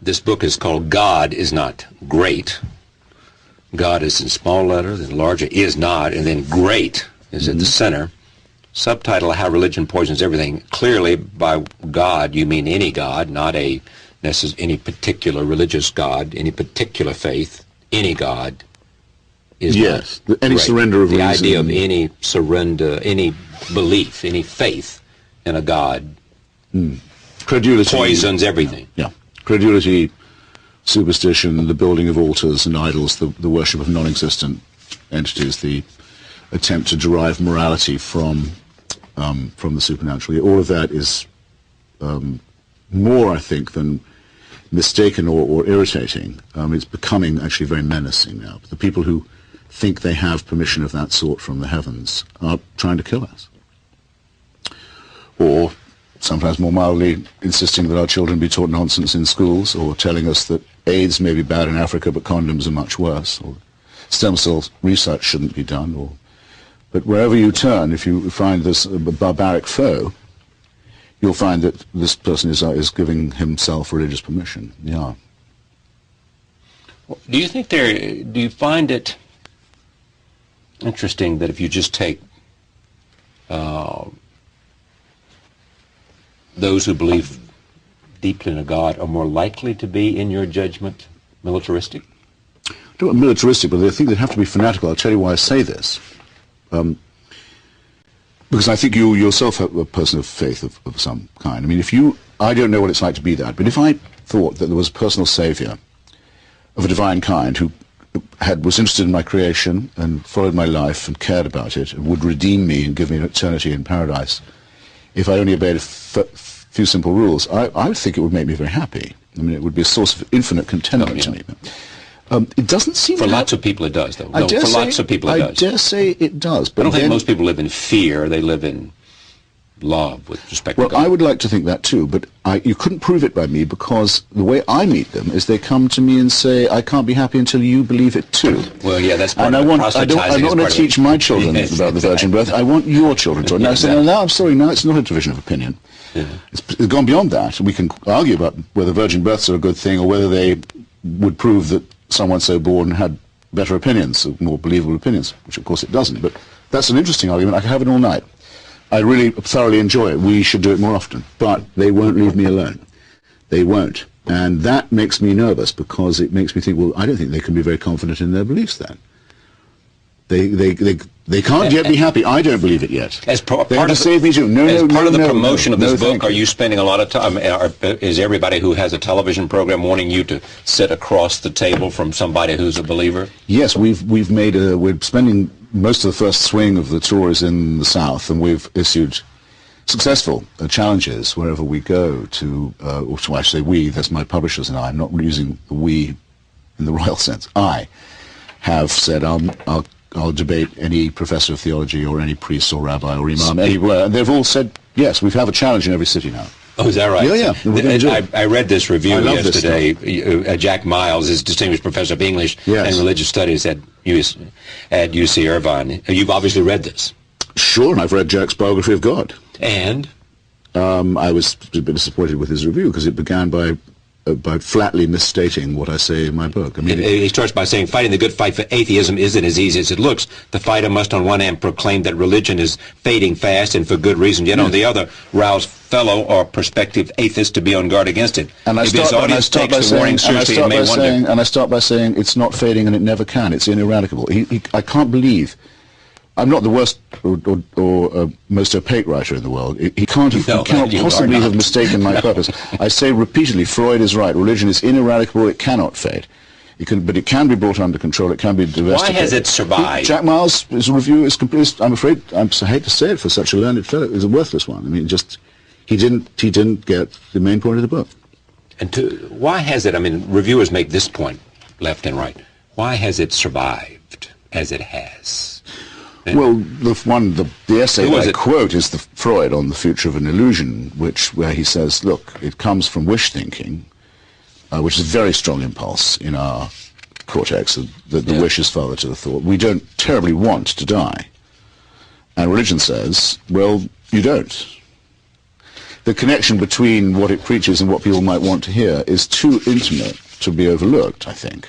this book is called God is Not Great. God is in small letter, then larger is not, and then great is at the center. Subtitle, How Religion Poisons Everything. Clearly, by God, you mean any God, not any particular religious God, any particular faith. Any God is yes, not any great. surrender of the reason. idea of any surrender, any belief, any faith in a God Credulity poisons everything. Yeah, credulity, superstition, the building of altars and idols, the worship of non-existent entities, the attempt to derive morality from the supernatural. All of that is more, I think, than mistaken or irritating. It's becoming actually very menacing now. The people who think they have permission of that sort from the heavens are trying to kill us. Or sometimes more mildly insisting that our children be taught nonsense in schools, or telling us that AIDS may be bad in Africa but condoms are much worse, or stem cell research shouldn't be done. But wherever you turn, if you find this barbaric foe, you'll find that this person is giving himself religious permission. Yeah. Do you find it interesting that if you just take those who believe deeply in a God are more likely to be, in your judgment, militaristic? I don't want militaristic, but I think they have to be fanatical. I'll tell you why I say this. Because I think you yourself are a person of faith of some kind. I mean, I don't know what it's like to be that, but if I thought that there was a personal savior of a divine kind who was interested in my creation and followed my life and cared about it and would redeem me and give me an eternity in paradise, if I only obeyed a few simple rules, I would think it would make me very happy. I mean, it would be a source of infinite contentment to me. It doesn't seem for lots of people it does, though. I dare say it does. But I don't think most people live in fear. They live in love with respect to God. Well, I would like to think that too, but you couldn't prove it by me, because the way I meet them is they come to me and say, I can't be happy until you believe it too. Well, yeah, that's part and of proselytizing. I'm not going to teach my children about the virgin birth. I want your children to. Now, now I'm sorry, now it's not a division of opinion. Yeah. It's gone beyond that. We can argue about whether virgin births are a good thing or whether they would prove that someone so born had better opinions, more believable opinions, which of course it doesn't. But that's an interesting argument. I could have it all night. I really thoroughly enjoy it. We should do it more often. But they won't leave me alone. They won't. And that makes me nervous, because it makes me think, well, I don't think they can be very confident in their beliefs then. They can't yet be happy. I don't believe it yet. As part of the promotion of this book, are you spending a lot of time? Is everybody who has a television program wanting you to sit across the table from somebody who's a believer? Yes, we're spending most of the first swing of the tour is in the South, and we've issued successful challenges wherever we go to. Or I say we. That's my publishers and I. I'm not using the we in the royal sense. I have said I'll debate any professor of theology or any priest or rabbi or imam anywhere. And they've all said, yes, we have a challenge in every city now. Oh, is that right? Yeah. I read this review yesterday. Jack Miles is distinguished professor of English and religious studies at UC Irvine. You've obviously read this. Sure, and I've read Jack's biography of God. And? I was a bit disappointed with his review, because it began by flatly misstating what I say in my book. I mean, he starts by saying, fighting the good fight for atheism isn't as easy as it looks. The fighter must on one hand proclaim that religion is fading fast and for good reason, yet on the other rouse fellow or prospective atheists to be on guard against it. And I start by saying it's not fading and it never can. It's ineradicable. I can't believe. I'm not the worst or most opaque writer in the world. He cannot possibly have mistaken my purpose. I say repeatedly, Freud is right. Religion is ineradicable. It cannot fade. But it can be brought under control. It can be domesticated. Why has it survived? Jack Miles' review is complete. I'm afraid, I hate to say it for such a learned fellow, it's a worthless one. I mean, he didn't get the main point of the book. And why has it? I mean, reviewers make this point left and right. Why has it survived as it has? Well, the essay that I quote is the Freud on the future of an illusion, where he says, look, it comes from wish thinking, which is a very strong impulse in our cortex, that the wish is father to the thought. We don't terribly want to die. And religion says, well, you don't. the connection between what it preaches and what people might want to hear is too intimate to be overlooked, I think.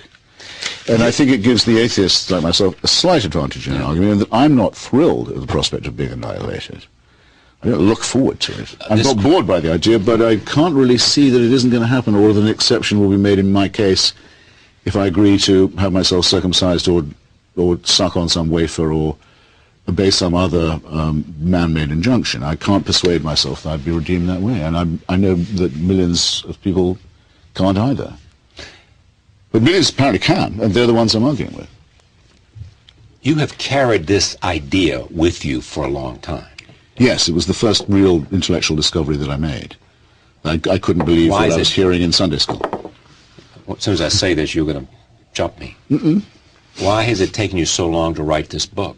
And I think it gives the atheists like myself a slight advantage in an argument, in that I'm not thrilled at the prospect of being annihilated. I don't look forward to it. I'm not bored by the idea, but I can't really see that it isn't going to happen, or that an exception will be made in my case if I agree to have myself circumcised or suck on some wafer or obey some other man-made injunction. I can't persuade myself that I'd be redeemed that way, and I know that millions of people can't either. But millions apparently can, and they're the ones I'm arguing with. You have carried this idea with you for a long time. Yes, it was the first real intellectual discovery that I made. I couldn't believe what I was hearing in Sunday school. Well, as soon as I say this, you're going to jump me. Why has it taken you so long to write this book?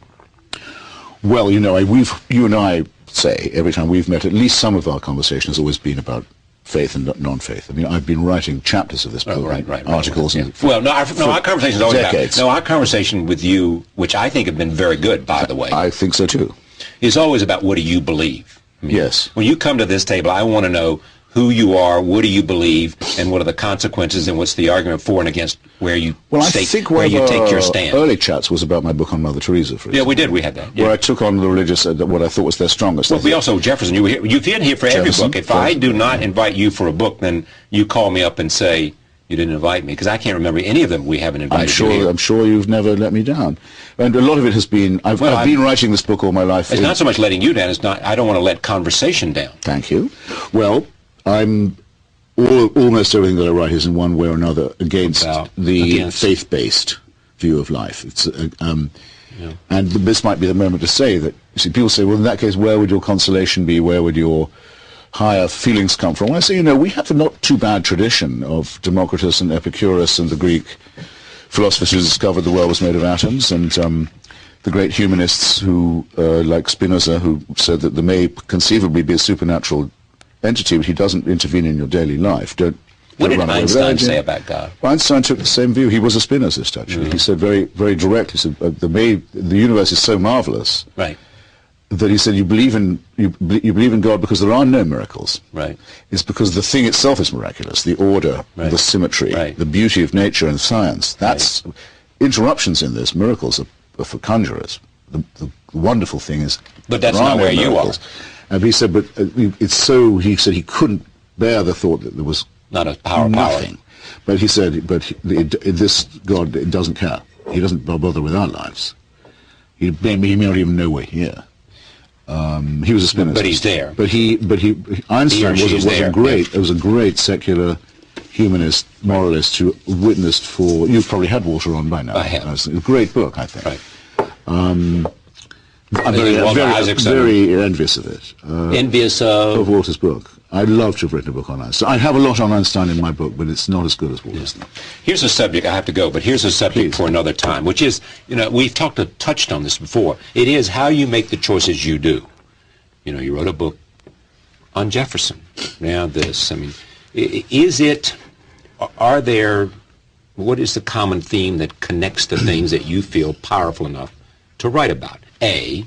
Well, you know, you and I say, every time we've met, at least some of our conversation has always been about faith and non-faith. I mean, I've been writing chapters of this book, articles. Right. Well, our conversation is always decades. Our conversation with you, which I think have been very good, by the way. I think so, too. Is always about what do you believe. I mean, yes. When you come to this table, I want to know who you are, what do you believe, and what are the consequences, and what's the argument for and against where you take your stand. Early chats was about my book on Mother Teresa, for example. Yeah, we did. We had that. Yeah. Where I took on the religious, what I thought was their strongest. Well, we also, Jefferson, you've been here for every book. If I do not invite you for a book, then you call me up and say, you didn't invite me, because I can't remember any of them we haven't invited you here. I'm sure you've never let me down. And a lot of it has been, I've been writing this book all my life. It's not so much letting you down, it's not, I don't want to let conversation down. Thank you. Well, almost everything that I write is in one way or another against faith-based view of life. It's, and this might be the moment to say that, you see, people say, well, in that case, where would your consolation be? Where would your higher feelings come from? Well, I say, you know, we have a not too bad tradition of Democritus and Epicurus and the Greek philosophers who discovered the world was made of atoms, and the great humanists who, like Spinoza, who said that there may conceivably be a supernatural entity, but he doesn't intervene in your daily life. What did Einstein say about God? Well, Einstein took the same view. He was a Spinozist, actually. He said very, very directly, he said, the universe is so marvelous, right, that he said you believe in God because there are no miracles. Right. It's because the thing itself is miraculous, the order, the symmetry, the beauty of nature and science. That's interruptions in this. Miracles are for conjurers. The wonderful thing is, but that's not where you are. And he said, but it's so. He said he couldn't bear the thought that there was not a power. But he said, this God, it doesn't care. He doesn't bother with our lives. He may not even know we're here. He was a Spinozist. But he's there. But Einstein was a great secular humanist, moralist who witnessed for. You've probably had Walter on by now. I have. It's a great book, I think. Right. I'm very envious of it. Envious of Walter's book. I'd love to have written a book on Einstein. I have a lot on Einstein in my book, but it's not as good as Walter's. Yeah. Here's a subject, I have to go, but here's a subject for another time, which is, you know, we've touched on this before. It is how you make the choices you do. You know, you wrote a book on Jefferson. Now this, I mean, what is the common theme that connects the things that you feel powerful enough to write about? A,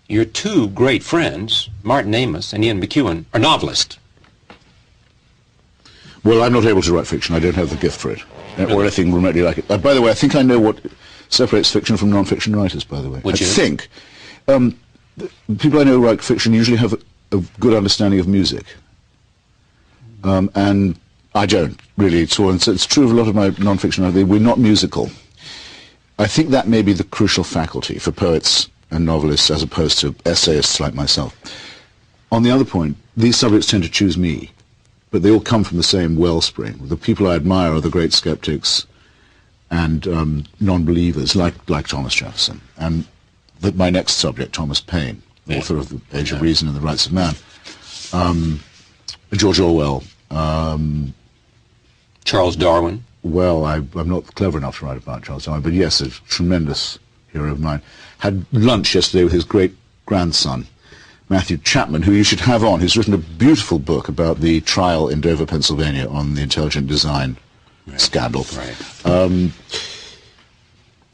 your two great friends, Martin Amis and Ian McEwan, are novelists. Well, I'm not able to write fiction. I don't have the gift for it, or anything remotely like it. By the way, I think I know what separates fiction from non-fiction writers, by the way. Which is? I think people I know who write fiction usually have a good understanding of music. And I don't, really. It's true of a lot of my non-fiction writers. We're not musical. I think that may be the crucial faculty for poets and novelists as opposed to essayists like myself. On the other point, these subjects tend to choose me, but they all come from the same wellspring. The people I admire are the great skeptics and non-believers like Thomas Jefferson. And my next subject, Thomas Paine, author of The Age of Reason and The Rights of Man, George Orwell, Charles Darwin. Well, I'm not clever enough to write about Charles Darwin, but yes, a tremendous hero of mine. Had lunch yesterday with his great-grandson, Matthew Chapman, who you should have on, who's written a beautiful book about the trial in Dover, Pennsylvania on the intelligent design scandal. Right.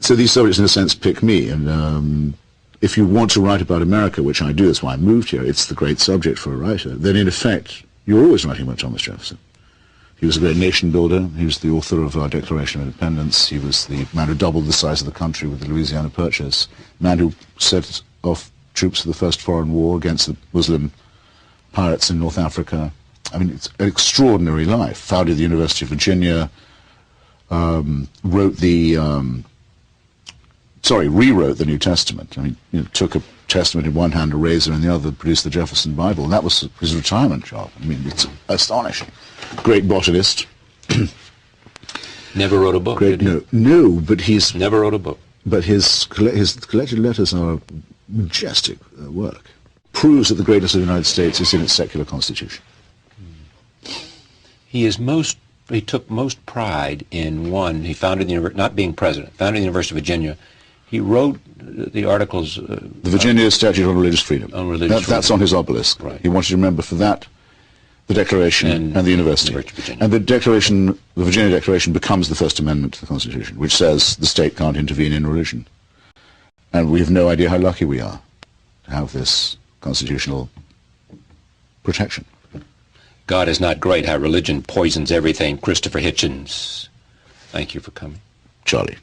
So these subjects, in a sense, pick me, and if you want to write about America, which I do, that's why I moved here, it's the great subject for a writer, then in effect, you're always writing about Thomas Jefferson. He was a great nation builder. He was the author of our Declaration of Independence. He was the man who doubled the size of the country with the Louisiana Purchase, man who set off troops for the first foreign war against the Muslim pirates in North Africa. I mean, it's an extraordinary life. Founded the University of Virginia, rewrote the New Testament. I mean, took a Testament in one hand, a razor in the other, produced the Jefferson Bible, and that was his retirement job. I mean, it's astonishing. Great botanist. Never wrote a book, did he? No, but he's... Never wrote a book. But his collected letters are majestic work. Proves that the greatness of the United States is in its secular constitution. He took most pride in he founded the university, not being president, founded the University of Virginia. He wrote the articles... the Virginia Statute on Religious Freedom. On religious freedom. That's on his obelisk. Right. He wanted to remember for that the Declaration and the University. And the Virginia Declaration becomes the First Amendment to the Constitution, which says the state can't intervene in religion. And we have no idea how lucky we are to have this constitutional protection. God is not great, how religion poisons everything. Christopher Hitchens, thank you for coming. Charlie.